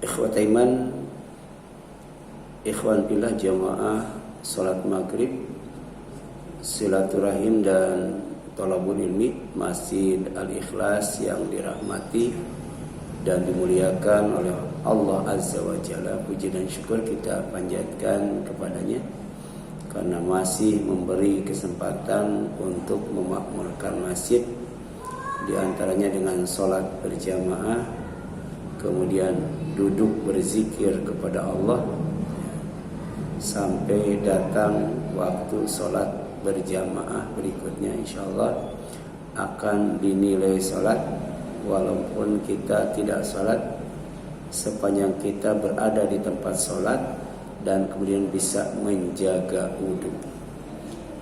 Ikhwat iman, ikhwan fillah jamaah salat maghrib, silaturahim dan thalabul ilmi Masjid Al-Ikhlas yang dirahmati dan dimuliakan oleh Allah Azza wa Jalla. Puji dan syukur kita panjatkan kepadanya karena masih memberi kesempatan untuk memakmurkan masjid, diantaranya dengan sholat berjamaah, kemudian duduk berzikir kepada Allah sampai datang waktu sholat berjamaah berikutnya. InsyaAllah akan dinilai sholat walaupun kita tidak sholat, sepanjang kita berada di tempat sholat dan kemudian bisa menjaga wudhu.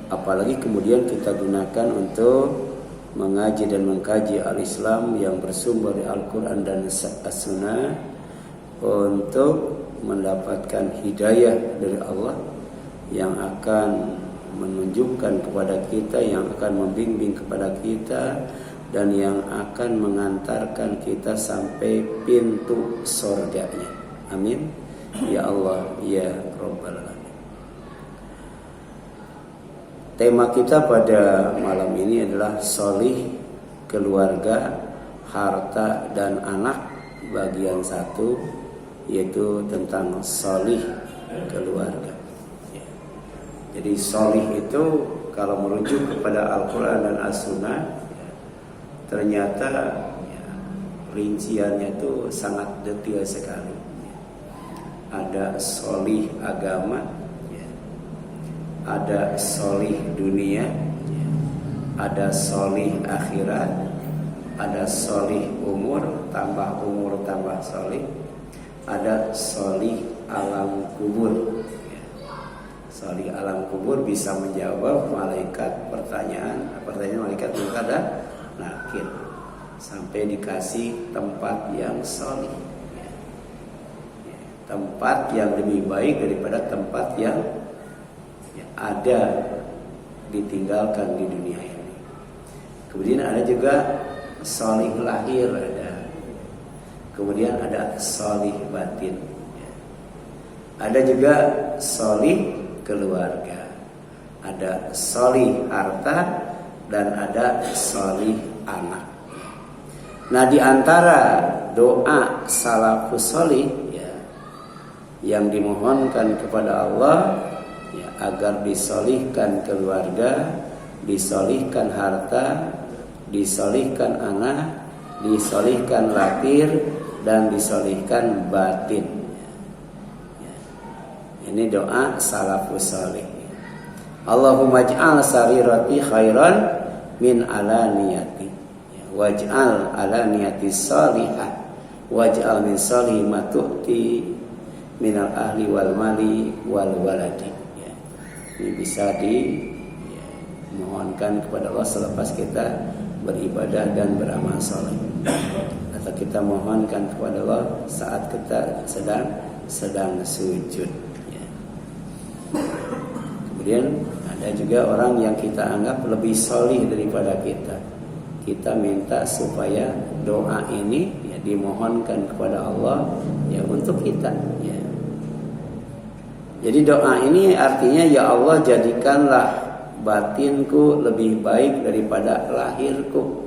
Apalagi kemudian kita gunakan untuk mengaji dan mengkaji al-Islam yang bersumber dari Al-Quran dan As-Sunnah untuk mendapatkan hidayah dari Allah yang akan menunjukkan kepada kita, yang akan membimbing kepada kita, dan yang akan mengantarkan kita sampai pintu surganya. Amin ya Allah ya Rabbal Alamin. Tema kita pada malam ini adalah sholih, keluarga, harta dan anak, bagian 1, yaitu tentang sholih keluarga. Jadi sholih itu kalau merujuk kepada Al-Quran dan As-Sunnah, ternyata rinciannya itu sangat detail sekali. Ada sholih agama, ada sholih dunia, ada sholih akhirat, ada sholih umur tambah sholih, ada sholih alam kubur. Sholih alam kubur bisa menjawab malaikat pertanyaan malaikat munkar dan nakir sampai dikasih tempat yang sholih, tempat yang lebih baik daripada tempat yang ada ditinggalkan di dunia ini. Kemudian ada juga sholih lahir, kemudian ada sholih batin, ada juga sholih keluarga, ada sholih harta, dan ada sholih anak. Nah, di antara doa salafus sholih yang dimohonkan kepada Allah agar disolihkan keluarga, disolihkan harta, disolihkan anak, disolihkan lahir, dan disolihkan batin. Ini doa salafus sholih. Allahumma ij'al sarirati khairan min alaniyati, waj'al alaniyati sholihah, waj'al min sholih ma tu'ti minal ahli wal mali wal waladi. Ini bisa dimohonkan kepada Allah selepas kita beribadah dan beramal soleh, atau kita mohonkan kepada Allah saat kita sedang sujud. Kemudian ada juga orang yang kita anggap lebih solih daripada kita. Kita minta supaya doa ini dimohonkan kepada Allah untuk kita. Jadi doa ini artinya, ya Allah, jadikanlah batinku lebih baik daripada lahirku.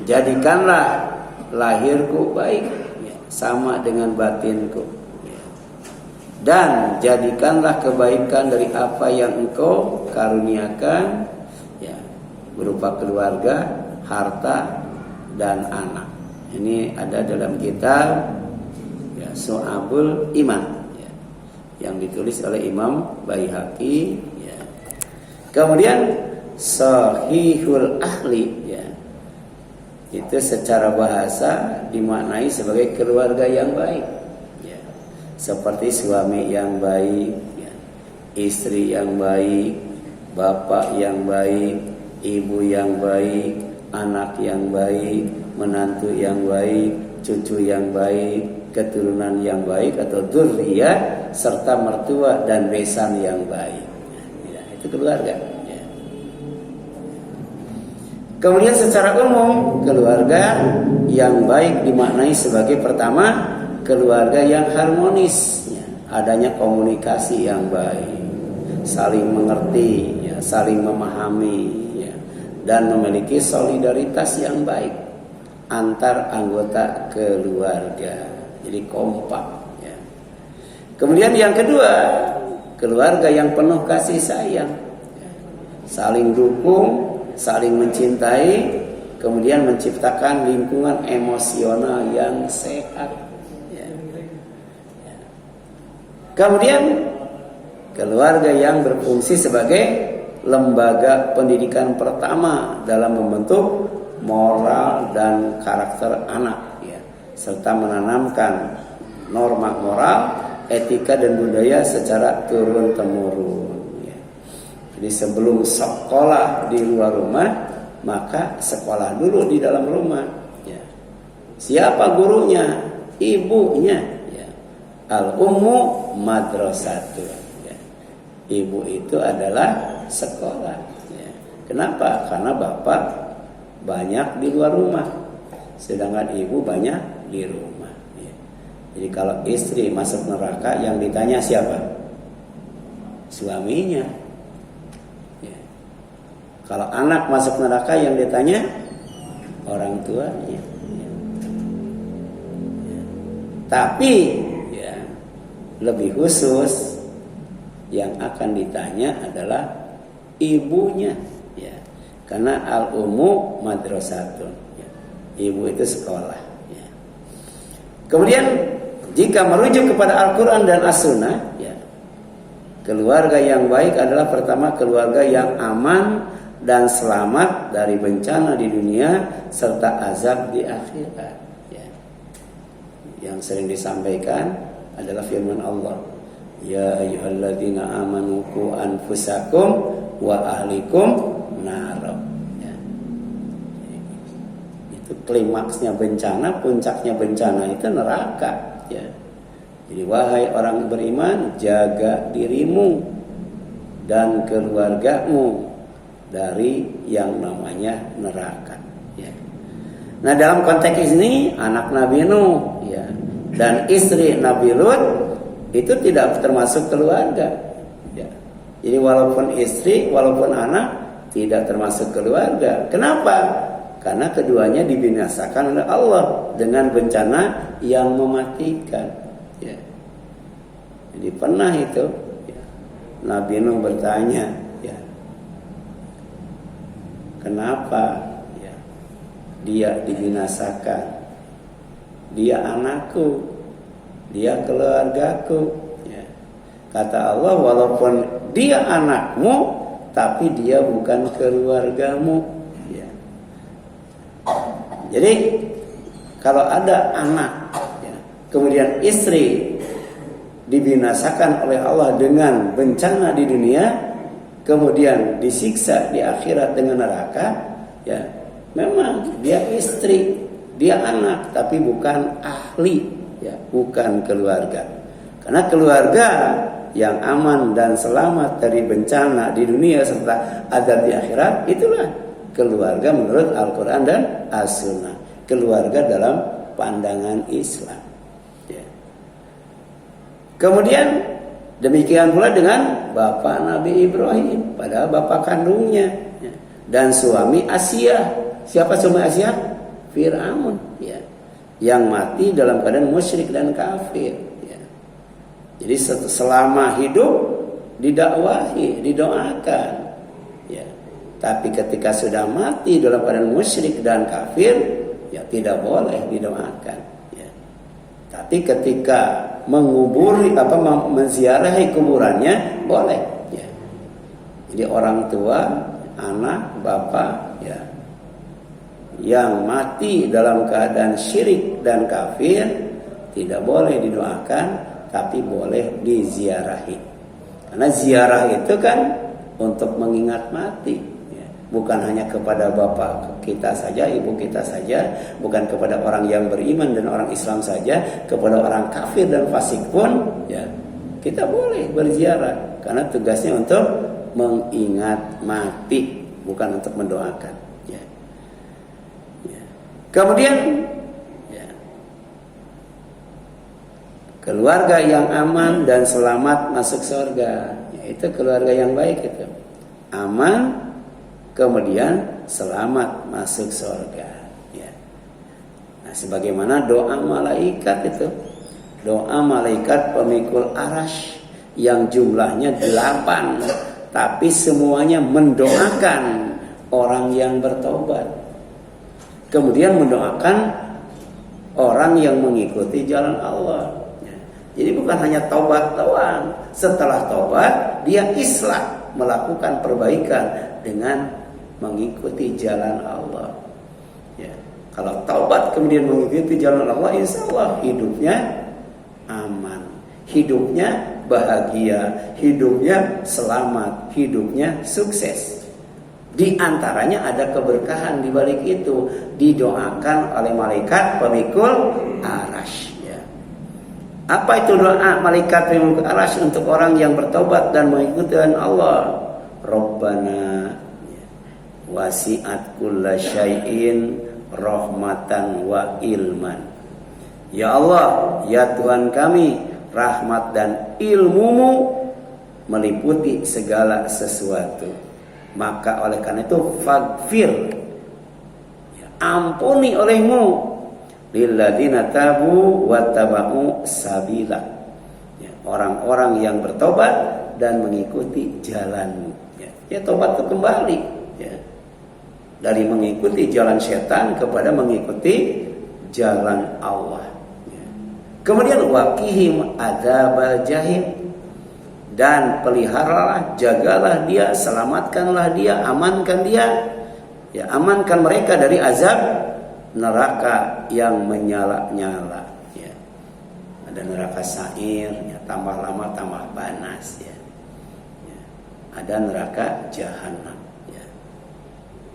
Jadikanlah lahirku baik sama dengan batinku. Dan jadikanlah kebaikan dari apa yang Engkau karuniakan, berupa keluarga, harta, dan anak. Ini ada dalam kitab Syu'abul Iman yang ditulis oleh Imam Baihaqi. Kemudian Sahihul Ahli, itu secara bahasa dimaknai sebagai keluarga yang baik, seperti suami yang baik, istri yang baik, bapak yang baik, ibu yang baik, anak yang baik, menantu yang baik, cucu yang baik, keturunan yang baik atau dzurriyyah, serta mertua dan besan yang baik. Itu keluarga. Kemudian secara umum keluarga yang baik dimaknai sebagai pertama keluarga yang harmonis, ya. Adanya komunikasi yang baik, saling mengerti, ya, saling memahami, ya, dan memiliki solidaritas yang baik antar anggota keluarga. Jadi kompak, ya. Kemudian yang kedua, keluarga yang penuh kasih sayang, ya. Saling dukung, saling mencintai, kemudian menciptakan lingkungan emosional yang sehat, ya. Kemudian keluarga yang berfungsi sebagai lembaga pendidikan pertama dalam membentuk moral dan karakter anak, ya, serta menanamkan norma moral, etika dan budaya secara turun-temurun. Jadi sebelum sekolah di luar rumah, maka sekolah dulu di dalam rumah, ya. Siapa gurunya? Ibunya, ya. Al-ummu madrasatun, ya. Ibu itu adalah sekolah, ya. Kenapa? Karena bapak banyak di luar rumah, sedangkan ibu banyak di rumah, ya. Jadi kalau istri masuk neraka, yang ditanya siapa? Suaminya. Kalau anak masuk neraka, yang ditanya orang tuanya. Ya. Ya. Tapi, ya, lebih khusus yang akan ditanya adalah ibunya, ya. Karena al-ummu madrasatun, ya. Ibu itu sekolah, ya. Kemudian jika merujuk kepada Al-Quran dan As-Sunnah, ya, keluarga yang baik adalah pertama keluarga yang aman dan selamat dari bencana di dunia serta azab di akhirat, ya. Yang sering disampaikan adalah firman Allah, ya ayyuhalladzina amanu qu anfusakum wa ahlikum nar, ya. Itu klimaksnya bencana, puncaknya bencana itu neraka, ya. Jadi wahai orang beriman, jaga dirimu dan keluargamu dari yang namanya neraka, ya. Nah, dalam konteks ini anak Nabi Nuh, ya, dan istri Nabi Lut itu tidak termasuk keluarga, ya. Jadi walaupun istri, walaupun anak tidak termasuk keluarga. Kenapa? Karena keduanya dibinasakan oleh Allah dengan bencana yang mematikan, ya. Jadi pernah itu, ya, Nabi Nuh bertanya, ya, kenapa, ya, dia dibinasakan? Dia anakku, dia keluargaku, ya. Kata Allah, walaupun dia anakmu, tapi dia bukan keluargamu, ya. Jadi kalau ada anak, ya, kemudian istri dibinasakan oleh Allah dengan bencana di dunia, kemudian disiksa di akhirat dengan neraka, ya, memang dia istri, dia anak, tapi bukan ahli, ya, bukan keluarga. Karena keluarga yang aman dan selamat dari bencana di dunia serta azab di akhirat, itulah keluarga menurut Al-Quran dan As-Sunnah, keluarga dalam pandangan Islam, ya. Kemudian demikian pula dengan bapak Nabi Ibrahim, padahal bapak kandungnya, ya, dan suami Asia. Siapa suami Asia? Fir'aun, ya, yang mati dalam keadaan musyrik dan kafir, ya. Jadi selama hidup didakwahi, didoakan, ya. Tapi ketika sudah mati dalam keadaan musyrik dan kafir, ya tidak boleh didoakan, ya. Tapi ketika menguburi menziarahi kuburannya boleh, ya. Jadi orang tua, anak, bapak, ya, yang mati dalam keadaan syirik dan kafir tidak boleh didoakan, tapi boleh diziarahi. Karena ziarah itu kan untuk mengingat mati, ya. Bukan hanya kepada bapak kita saja, ibu kita saja, bukan kepada orang yang beriman dan orang Islam saja, kepada orang kafir dan fasik pun, ya, kita boleh berziarah. Karena tugasnya untuk mengingat mati, bukan untuk mendoakan, ya. Kemudian ya, keluarga yang aman dan selamat masuk surga, yaitu keluarga yang baik itu. Aman, kemudian selamat masuk surga. Ya. Nah, sebagaimana doa malaikat itu, doa malaikat pemikul arasy yang jumlahnya 8, tapi semuanya mendoakan orang yang bertobat, kemudian mendoakan orang yang mengikuti jalan Allah. Jadi bukan hanya tobat doang, setelah tobat dia islah, melakukan perbaikan dengan mengikuti jalan Allah. Ya. Kalau taubat kemudian mengikuti jalan Allah, insya Allah hidupnya aman, hidupnya bahagia, hidupnya selamat, hidupnya sukses. Di antaranya ada keberkahan di balik itu, didoakan oleh malaikat pemikul arasy. Ya. Apa itu doa malaikat pemikul arasy untuk orang yang bertobat dan mengikuti Allah? Rabbana wasi'at kulla syai'in rahmatan wa ilman. Ya Allah, ya Tuhan kami, rahmat dan ilmumu meliputi segala sesuatu. Maka oleh karena itu faghfir, ya, ampuni olehmu lilladzina tabu wattaba'u sabila, ya, orang-orang yang bertobat dan mengikuti jalanmu. Ya, tobat itu kembali, ya, dari mengikuti jalan setan kepada mengikuti jalan Allah. Ya. Kemudian waqihim adzabal jahim, dan peliharalah, jagalah dia, selamatkanlah dia, amankan dia, ya, amankan mereka dari azab neraka yang menyala-nyala. Ya. Ada neraka sa'ir, ya, tambah lama tambah panas. Ya. Ya. Ada neraka jahanam. Ya.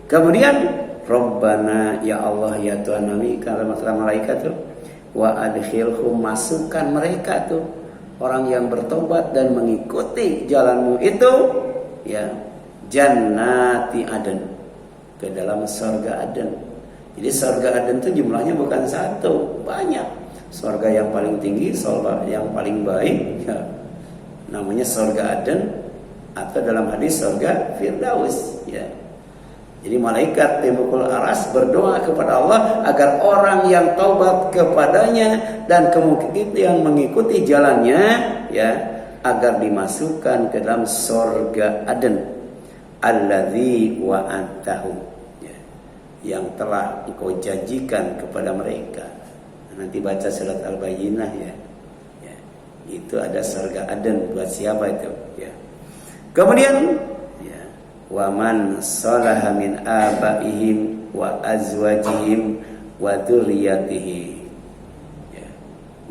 Kemudian Rabbana, ya Allah, ya Tuhan kami, kalau masalah malaikat tuh, wa adkhilhum, masukkan mereka tuh, orang yang bertobat dan mengikuti jalanmu itu, ya, jannati aden, ke dalam surga Aden. Jadi surga Aden itu jumlahnya bukan satu, banyak. Surga yang paling tinggi, surga yang paling baik, ya, namanya surga Aden, atau dalam hadis surga Firdaus. Ya. Jadi malaikat pemikul arasy berdoa kepada Allah agar orang yang taubat kepadanya dan kemudian mengikuti jalannya, ya, agar dimasukkan ke dalam surga Aden, alladzi wa'adtahu, ya, yang telah engkau janjikan kepada mereka. Nanti baca surat Al-Bayyinah, ya. Ya, itu ada surga Aden buat siapa itu, ya. Kemudian wa man salaha min abaihim wa azwajihim wa dzurriyyatihim. Ya.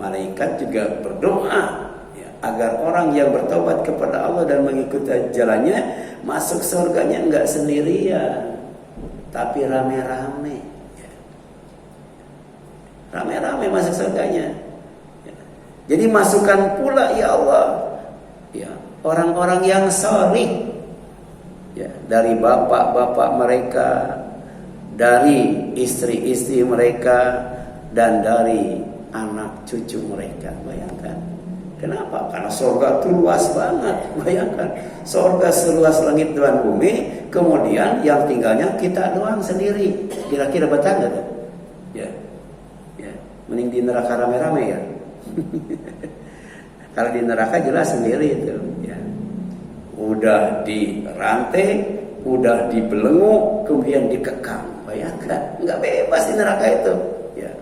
Malaikat juga berdoa, ya, agar orang yang bertobat kepada Allah dan mengikuti jalannya masuk surganya enggak sendirian, tapi rame-rame. Ya. Rame-rame masuk surganya. Ya. Jadi masukkan pula, ya Allah, ya, orang-orang yang salih, ya, dari bapak-bapak mereka, dari istri-istri mereka, dan dari anak cucu mereka. Bayangkan. Kenapa? Karena surga itu luas banget. Bayangkan, surga seluas langit dan bumi, kemudian yang tinggalnya kita doang sendiri. Kira-kira betah nggak tuh? Ya, ya. Mending di neraka rame-rame, ya. Kalau di neraka jelas sendiri itu, ya. Udah dirantai, udah dibelenggu, kemudian dikekang. Bayangkan, nggak bebas di neraka itu. Ya.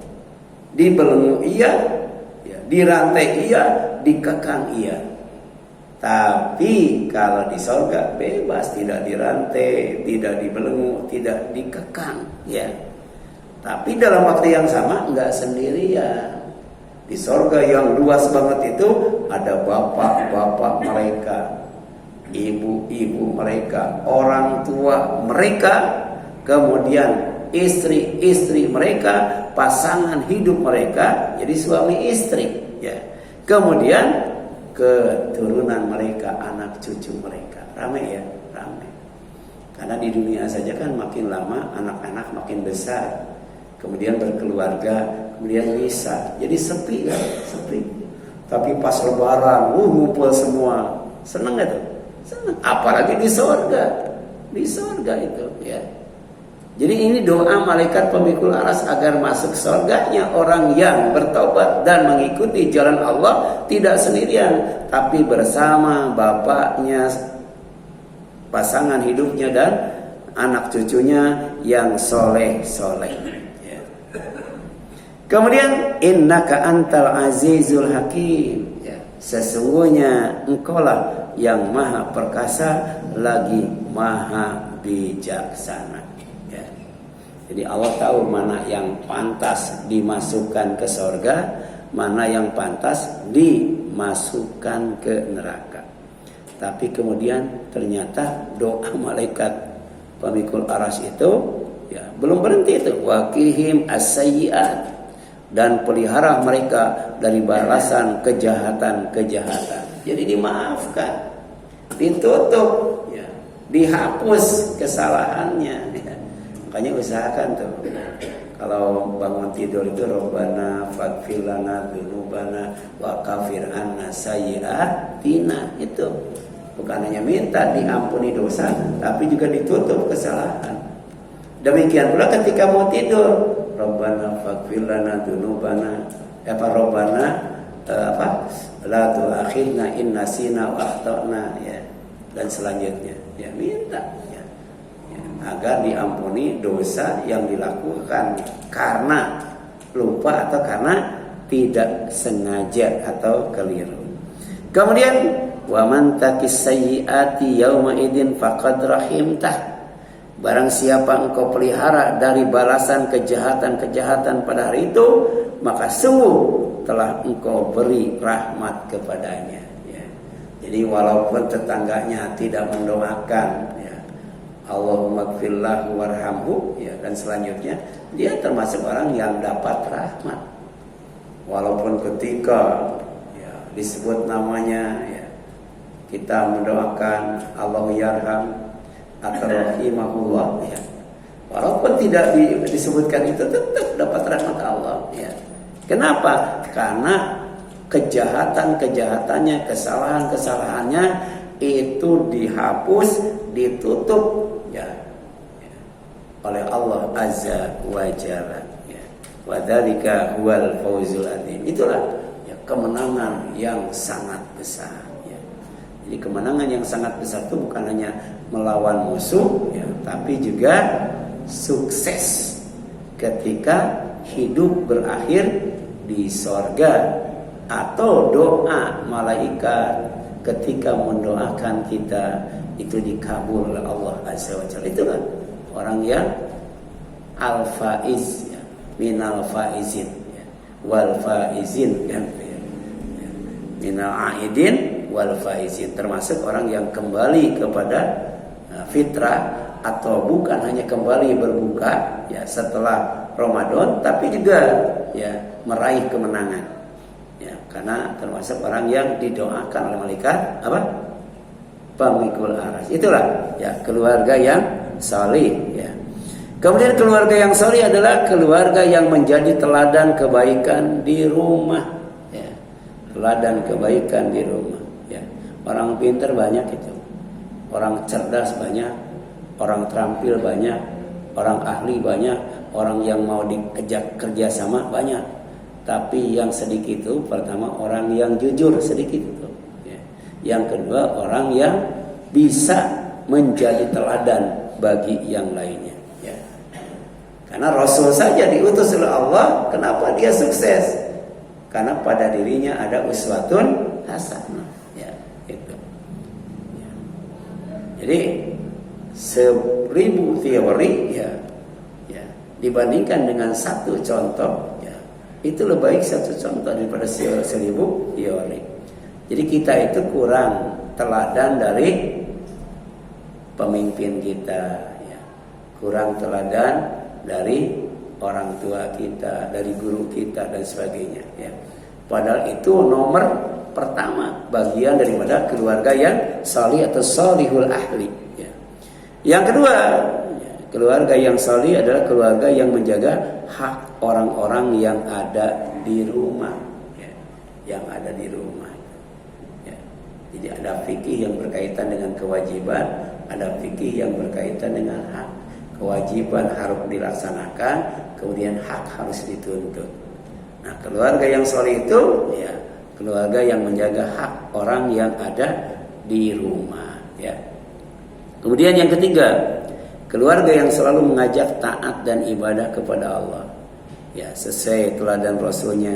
Dibelenggu iya, ya. Dirantai iya, dikekang iya. Tapi kalau di surga bebas, tidak dirantai, tidak dibelenggu, tidak dikekang. Ya. Tapi dalam waktu yang sama nggak sendirian. Di surga yang luas banget itu ada bapak-bapak mereka, ibu-ibu mereka, orang tua mereka, kemudian istri-istri mereka, pasangan hidup mereka, jadi suami istri, ya. Kemudian keturunan mereka, anak cucu mereka. Ramai, ya, ramai. Karena di dunia saja kan makin lama anak-anak makin besar. kemudian berkeluarga, kemudian bisa. Jadi sepi kan, sepi. Tapi pas lebaran, ngumpul semua, seneng gak tuh? Seneng. Apalagi di surga itu, ya. Jadi ini doa malaikat pemikul aras agar masuk surganya orang yang bertobat dan mengikuti jalan Allah tidak sendirian, tapi bersama bapaknya, pasangan hidupnya dan anak cucunya yang soleh. Ya. Kemudian innaka antal azizul hakim. Ya. Sesungguhnya engkaulah yang maha perkasa lagi maha bijaksana. Jadi Allah tahu mana yang pantas dimasukkan ke surga, mana yang pantas dimasukkan ke neraka. Tapi kemudian ternyata doa malaikat pemikul aras itu ya belum berhenti itu. Waqihim as-sayyi'at, dan pelihara mereka dari balasan kejahatan-kejahatan. Jadi dimaafkan, ditutup, ya, dihapus kesalahannya. Ya. Makanya usahakan tuh kalau bangun tidur itu Rabbana faghfir lana dzunubana wa kafir anna sayyi'atina. Itu bukan hanya minta diampuni dosa, tapi juga ditutup kesalahan. Demikian pula ketika mau tidur, Rabbana faghfir lana dzunubana, Rabbana la tu'akhidna in nasina wa akhtana, ya, dan selanjutnya ya minta agar diampuni dosa yang dilakukan karena lupa atau karena tidak sengaja atau keliru. Kemudian wa man taqis sayyiati yauma idzin faqad rahimtah. Barang siapa engkau pelihara dari balasan kejahatan-kejahatan pada hari itu, maka sungguh telah engkau beri rahmat kepadanya, ya. Jadi walaupun tetangganya tidak mendoakan, Allahumma gfirlahu warhamhu, ya, dan selanjutnya dia termasuk orang yang dapat rahmat. Walaupun ketika ya, disebut namanya, ya, kita mendoakan Allahu yarham atau rahimahullah, ya. Walaupun tidak disebutkan itu tetap dapat rahmat Allah, ya. Kenapa? Karena kejahatan-kejahatannya, kesalahan-kesalahannya itu dihapus, ditutup, ya, oleh Allah Azza wa Jalla, ya. Wa dzalika huwal fawzul adzim. Itulah ya kemenangan yang sangat besar, ya. Jadi kemenangan yang sangat besar itu bukan hanya melawan musuh, ya, tapi juga sukses ketika hidup berakhir di sorga, atau doa malaikat ketika mendoakan kita itu dikabul oleh Allah Azza wa Jalla. Itulah orang yang al-faiz, ya, minal faizin, ya, wal faizin, kan, ya, minal aidin wal faizin, termasuk orang yang kembali kepada fitrah, atau bukan hanya kembali berbuka, ya, setelah Ramadan, tapi juga ya meraih kemenangan, ya, karena termasuk orang yang didoakan oleh malaikat apa? Pemikul aras. Itulah ya keluarga yang salih, ya. Kemudian keluarga yang salih adalah keluarga yang menjadi teladan kebaikan di rumah, ya. Teladan kebaikan di rumah, ya. Orang pintar banyak itu, orang cerdas banyak, orang terampil banyak, orang ahli banyak, orang yang mau diajak kerja sama banyak. Tapi yang sedikit itu, pertama orang yang jujur sedikit itu, ya. Yang kedua orang yang bisa menjadi teladan bagi yang lainnya, ya. Karena Rasul saja diutus oleh Allah, kenapa dia sukses? Karena pada dirinya ada uswatun hasanah, ya, itu. Ya. Jadi 1000 teori, ya, dibandingkan dengan satu contoh, ya, itu lebih baik satu contoh daripada 1000 teori. Jadi kita itu kurang teladan dari pemimpin kita, ya. Kurang teladan dari orang tua kita, dari guru kita dan sebagainya, ya. Padahal itu nomor pertama, bagian daripada keluarga yang salih atau salihul ahli, ya. Yang kedua, keluarga yang salih adalah keluarga yang menjaga hak orang-orang yang ada di rumah, ya, yang ada di rumah. Ya. Jadi ada fikih yang berkaitan dengan kewajiban, ada fikih yang berkaitan dengan hak. Kewajiban harus dilaksanakan, kemudian hak harus dituntut. Nah, keluarga yang soleh itu, ya, keluarga yang menjaga hak orang yang ada di rumah. Ya. Kemudian yang ketiga, keluarga yang selalu mengajak taat dan ibadah kepada Allah, ya, sesuai teladan Rasulnya,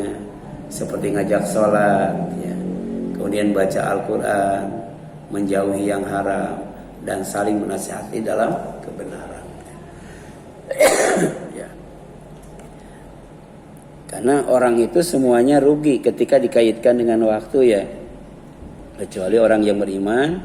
seperti ngajak sholat, ya, kemudian baca Al-Quran, menjauhi yang haram, dan saling menasihati dalam kebenaran. Ya. Karena orang itu semuanya rugi ketika dikaitkan dengan waktu, ya, kecuali orang yang beriman,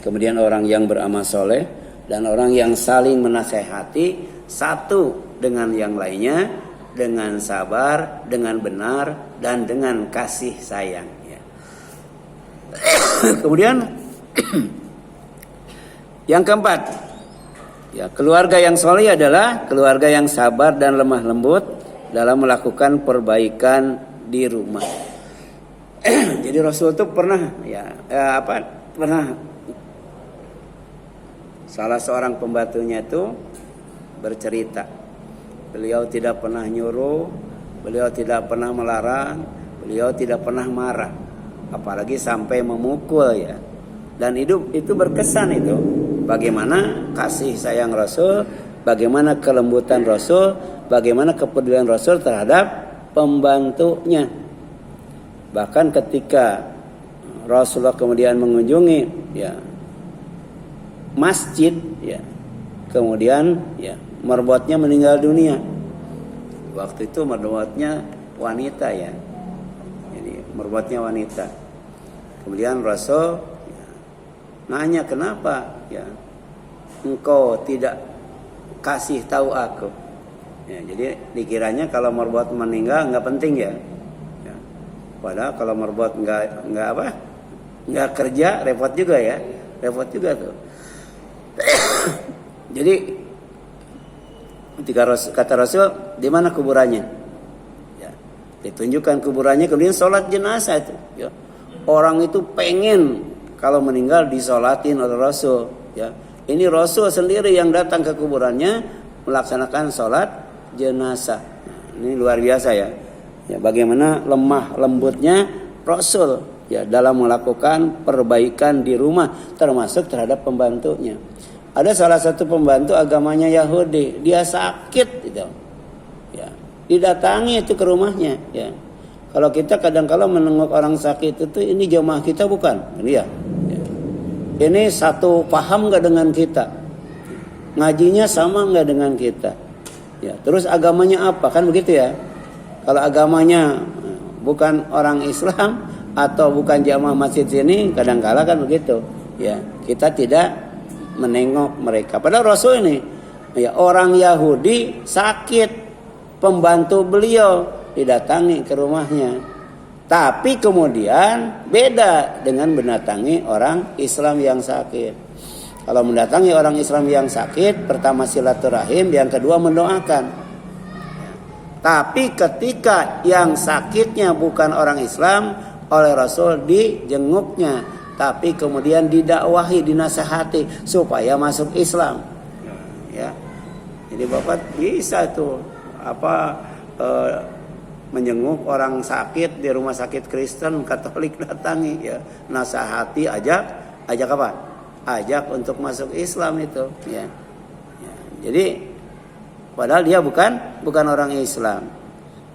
kemudian orang yang beramal soleh, dan orang yang saling menasehati satu dengan yang lainnya dengan sabar, dengan benar, dan dengan kasih sayang. Ya. Kemudian yang keempat, ya, keluarga yang soleh adalah keluarga yang sabar dan lemah lembut dalam melakukan perbaikan di rumah. Jadi Rasul itu pernah, salah seorang pembantunya itu bercerita, beliau tidak pernah nyuruh, beliau tidak pernah melarang, beliau tidak pernah marah, apalagi sampai memukul, ya. Dan hidup itu berkesan itu. Bagaimana kasih sayang Rasul, bagaimana kelembutan Rasul, bagaimana kepedulian Rasul terhadap pembantunya. Bahkan ketika Rasulullah kemudian mengunjungi, ya, masjid, ya, kemudian, ya, merbuatnya meninggal dunia. Waktu itu merbuatnya wanita, ya, jadi merbuatnya wanita. Kemudian Rasul, ya, nanya, kenapa, ya, engkau tidak kasih tahu aku? Ya, jadi dikiranya kalau merbuat meninggal nggak penting, ya. Ya. Padahal kalau merbuat nggak kerja, repot juga, ya, repot juga tuh. Jadi ketika kata Rasul, di mana kuburannya? Ya, ditunjukkan kuburannya, kemudian sholat jenazah itu. Ya. Orang itu pengen kalau meninggal disolatin oleh Rasul. Ya. Ini Rasul sendiri yang datang ke kuburannya melaksanakan sholat jenazah. Ini luar biasa, ya. Ya, bagaimana lemah lembutnya Rasul, ya, dalam melakukan perbaikan di rumah, termasuk terhadap pembantunya. Ada salah satu pembantu agamanya Yahudi, dia sakit gitu. Ya, didatangi itu ke rumahnya, ya. Kalau kita kadang-kala menengok orang sakit itu, ini jemaah kita bukan? Iya. Ya. Ini satu paham enggak dengan kita? Ngajinya sama enggak dengan kita? Ya, terus agamanya apa? Kan begitu, ya. Kalau agamanya bukan orang Islam atau bukan jamaah masjid sini, kadang-kala kan begitu. Ya, kita tidak menengok mereka. Padahal Rasul ini, ya, orang Yahudi sakit, pembantu beliau didatangi ke rumahnya. Tapi kemudian beda dengan mendatangi orang Islam yang sakit. Kalau mendatangi orang Islam yang sakit, pertama silaturahim, yang kedua mendoakan. Tapi ketika yang sakitnya bukan orang Islam, oleh Rasul dijenguknya, tapi kemudian didakwahi, dinasihati supaya masuk Islam. Ya. Jadi Bapak bisa tuh menjenguk orang sakit di rumah sakit Kristen, Katolik, datangi, ya, nasihati, ajak apa? Ajak untuk masuk Islam itu, ya. Ya. Jadi padahal dia bukan orang Islam.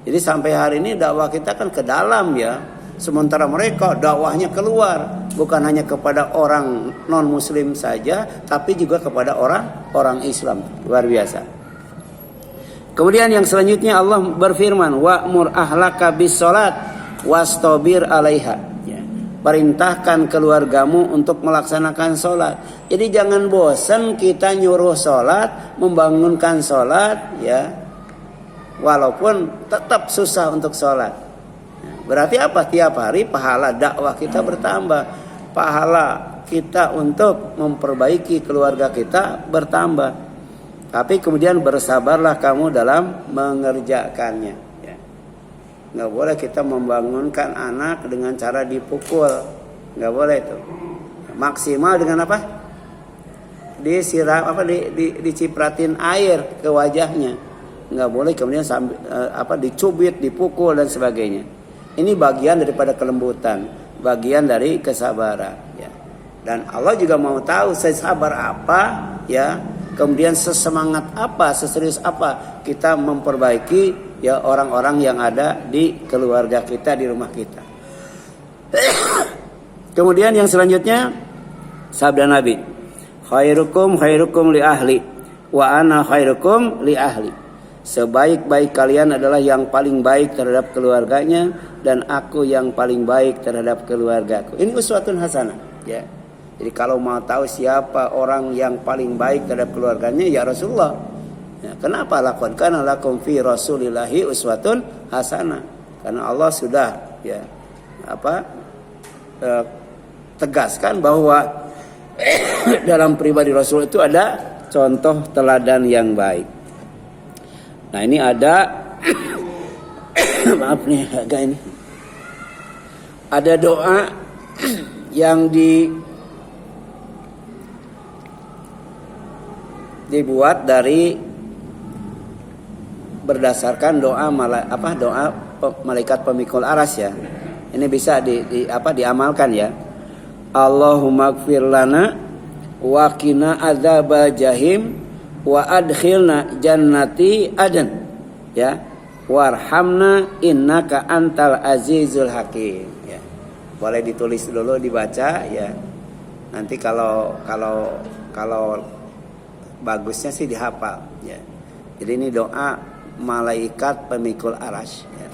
Jadi sampai hari ini dakwah kita kan ke dalam, ya. Sementara mereka dakwahnya keluar, bukan hanya kepada orang non muslim saja, tapi juga kepada orang Islam. Luar biasa. Kemudian yang selanjutnya Allah berfirman, wa'mur ahlaka bis salat wastabir 'alaiha. Ya. Perintahkan keluargamu untuk melaksanakan salat. Jadi jangan bosan kita nyuruh salat, membangunkan salat, ya. Walaupun tetap susah untuk salat. Berarti apa? Tiap hari pahala dakwah kita bertambah. Pahala kita untuk memperbaiki keluarga kita bertambah. Tapi kemudian bersabarlah kamu dalam mengerjakannya. Ya. Nggak boleh kita membangunkan anak dengan cara dipukul. Nggak boleh itu. Maksimal dengan apa? Disiram dicipratin air ke wajahnya. Nggak boleh kemudian dicubit, dipukul dan sebagainya. Ini bagian daripada kelembutan, bagian dari kesabaran. Ya. Dan Allah juga mau tahu sesabar apa, ya. Kemudian sesemangat apa, seserius apa kita memperbaiki ya orang-orang yang ada di keluarga kita, di rumah kita. Kemudian yang selanjutnya sabda Nabi, khairukum li ahli wa ana khairukum li ahli. Sebaik-baik kalian adalah yang paling baik terhadap keluarganya dan aku yang paling baik terhadap keluargaku. Ini uswatun hasanah, ya. Jadi kalau mau tahu siapa orang yang paling baik terhadap keluarganya, ya Rasulullah. Ya, kenapa? Laqad kana lakum fi Rasulillahi uswatun hasanah. Karena Allah sudah tegaskan bahwa dalam pribadi Rasul itu ada contoh teladan yang baik. Nah ini ada maaf nih agak ini. Ada doa yang dibuat dari berdasarkan doa malaikat pemikul aras ya. Ini bisa diamalkan ya. Allahumma gfir lana wa qina adzabal jahim wa adkhilna jannati adan ya. Warhamna innaka antal azizul hakim ya. Boleh ditulis dulu dibaca ya. Nanti kalau bagusnya sih dihafal ya. Jadi ini doa malaikat pemikul arasy ya.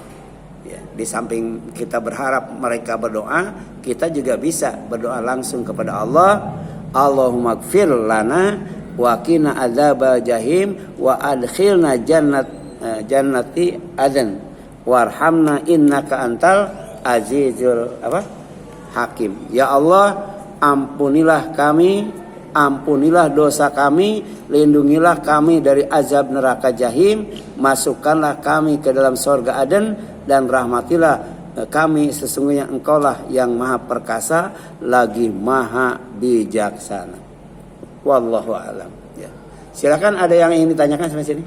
Ya, di samping kita berharap mereka berdoa, kita juga bisa berdoa langsung kepada Allah. Allahumma gfir lana wa qina adzabal jahim wa adkhilna jannati adan warhamna innaka antal azizul hakim. Ya Allah, ampunilah kami, ampunilah dosa kami, lindungilah kami dari azab neraka jahim, masukkanlah kami ke dalam surga Aden, dan rahmatilah kami, sesungguhnya engkaulah yang maha perkasa lagi maha bijaksana. Wallahu a'lam ya. Silakan, ada yang ingin ditanyakan sampai sini?